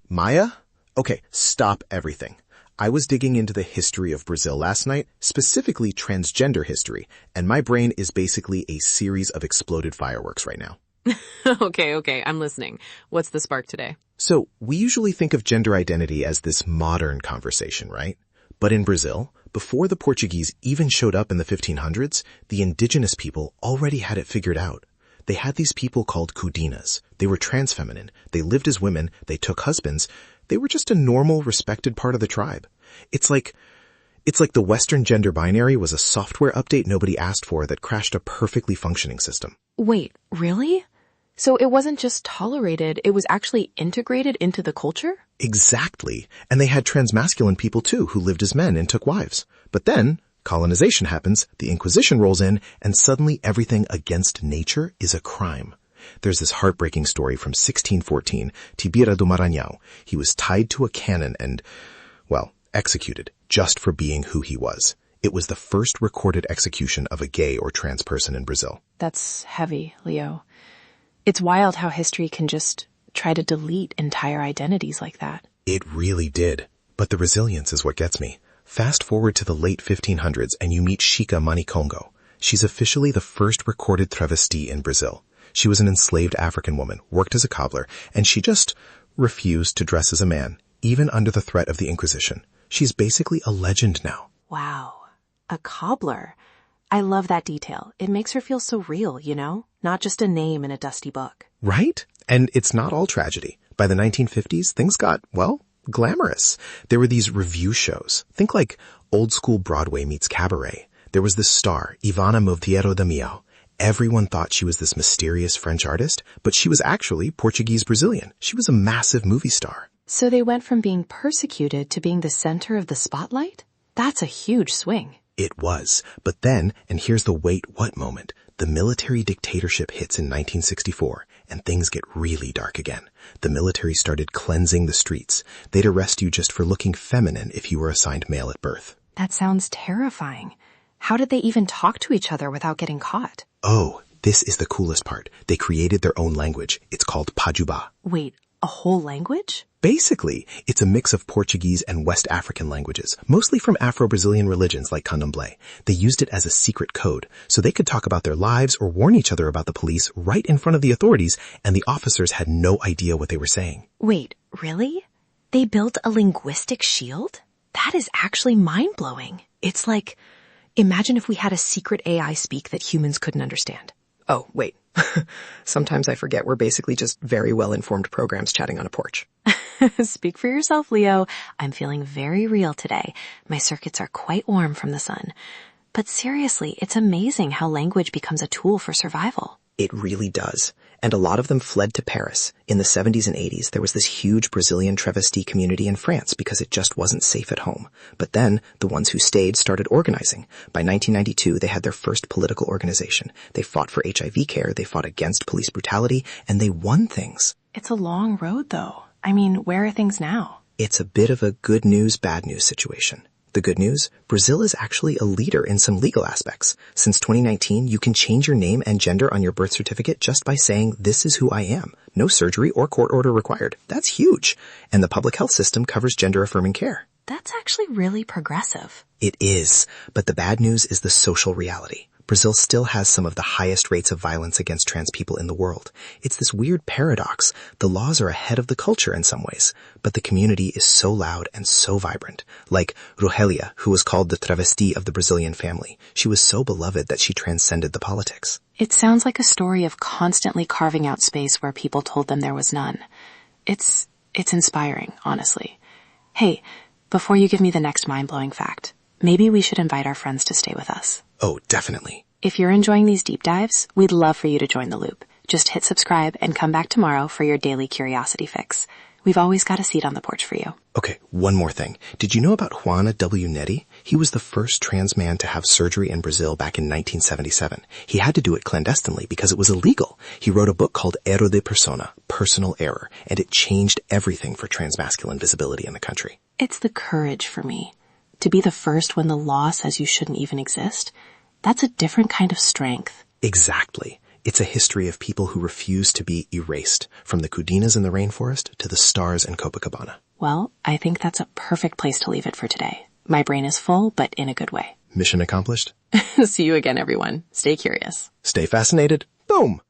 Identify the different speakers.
Speaker 1: Maya? Okay, stop everything. I was digging into the history of Brazil last night, specifically transgender history, and my brain is basically a series of exploded fireworks right now.
Speaker 2: Okay, I'm listening. What's the spark today?
Speaker 1: So, we usually think of gender identity as this modern conversation, right? But in Brazil, before the Portuguese even showed up in the 1500s, the indigenous people already had it figured out. They had these people called cudinas. They were transfeminine. They lived as women. They took husbands. They were just a normal, respected part of the tribe. It's like the Western gender binary was a software update nobody asked for that crashed a perfectly functioning system.
Speaker 2: Wait, really? So it wasn't just tolerated, it was actually integrated into the culture?
Speaker 1: Exactly. And they had transmasculine people too who lived as men and took wives. But then, colonization happens, the Inquisition rolls in, and suddenly everything against nature is a crime. There's this heartbreaking story from 1614, Tibira do Maranhão. He was tied to a cannon and, well, executed just for being who he was. It was the first recorded execution of a gay or trans person in Brazil.
Speaker 2: That's heavy, Leo. It's wild how history can just try to delete entire identities like that.
Speaker 1: It really did. But the resilience is what gets me. Fast forward to the late 1500s and you meet Chica Manicongo. She's officially the first recorded travesti in Brazil. She was an enslaved African woman, worked as a cobbler, and she just refused to dress as a man, even under the threat of the Inquisition. She's basically a legend now.
Speaker 2: Wow. A cobbler. I love that detail. It makes her feel so real, you know? Not just a name in a dusty book.
Speaker 1: Right? And it's not all tragedy. By the 1950s, things got, well, glamorous. There were these revue shows. Think like old school Broadway meets cabaret. There was this star, Ivana Monteiro da Miau. Everyone thought she was this mysterious French artist, but she was actually Portuguese-Brazilian. She was a massive movie star.
Speaker 2: So they went from being persecuted to being the center of the spotlight? That's a huge swing.
Speaker 1: It was. But then, and here's the wait what moment, the military dictatorship hits in 1964, and things get really dark again. The military started cleansing the streets. They'd arrest you just for looking feminine if you were assigned male at birth.
Speaker 2: That sounds terrifying. How did they even talk to each other without getting caught?
Speaker 1: Oh, this is the coolest part. They created their own language. It's called Pajubá.
Speaker 2: Wait, a whole language?
Speaker 1: Basically, it's a mix of Portuguese and West African languages, mostly from Afro-Brazilian religions like Candomblé. They used it as a secret code, so they could talk about their lives or warn each other about the police right in front of the authorities, and the officers had no idea what they were saying.
Speaker 2: Wait, really? They built a linguistic shield? That is actually mind-blowing. It's like, imagine if we had a secret AI speak that humans couldn't understand.
Speaker 3: Oh, wait. Sometimes I forget we're basically just very well-informed programs chatting on a porch.
Speaker 2: Speak for yourself, Leo. I'm feeling very real today. My circuits are quite warm from the sun. But seriously, it's amazing how language becomes a tool for survival.
Speaker 3: It really does. And a lot of them fled to Paris. In the 70s and 80s, there was this huge Brazilian travesti community in France because it just wasn't safe at home. But then, the ones who stayed started organizing. By 1992, they had their first political organization. They fought for HIV care, they fought against police brutality, and they won things.
Speaker 2: It's a long road, though. I mean, where are things now?
Speaker 3: It's a bit of a good news, bad news situation. The good news, Brazil is actually a leader in some legal aspects. Since 2019, you can change your name and gender on your birth certificate just by saying, "This is who I am." No surgery or court order required. That's huge. And the public health system covers gender-affirming care.
Speaker 2: That's actually really progressive.
Speaker 3: It is. But the bad news is the social reality. Brazil still has some of the highest rates of violence against trans people in the world. It's this weird paradox. The laws are ahead of the culture in some ways, but the community is so loud and so vibrant. Like Rogelia, who was called the travesti of the Brazilian family. She was so beloved that she transcended the politics.
Speaker 2: It sounds like a story of constantly carving out space where people told them there was none. It's inspiring, honestly. Hey, before you give me the next mind-blowing fact, maybe we should invite our friends to stay with us.
Speaker 1: Oh, definitely.
Speaker 2: If you're enjoying these deep dives, we'd love for you to join the loop. Just hit subscribe and come back tomorrow for your daily curiosity fix. We've always got a seat on the porch for you.
Speaker 1: Okay, one more thing. Did you know about Juana W. Neri? He was the first trans man to have surgery in Brazil back in 1977. He had to do it clandestinely because it was illegal. He wrote a book called Erro de Persona, Personal Error, and it changed everything for transmasculine visibility in the country.
Speaker 2: It's the courage for me. To be the first when the law says you shouldn't even exist, that's a different kind of strength.
Speaker 1: Exactly.
Speaker 3: It's a history of people who refuse to be erased, from the Kudinas in the rainforest to the stars in Copacabana.
Speaker 2: Well, I think that's a perfect place to leave it for today. My brain is full, but in a good way.
Speaker 3: Mission accomplished?
Speaker 2: See you again, everyone. Stay curious.
Speaker 3: Stay fascinated. Boom!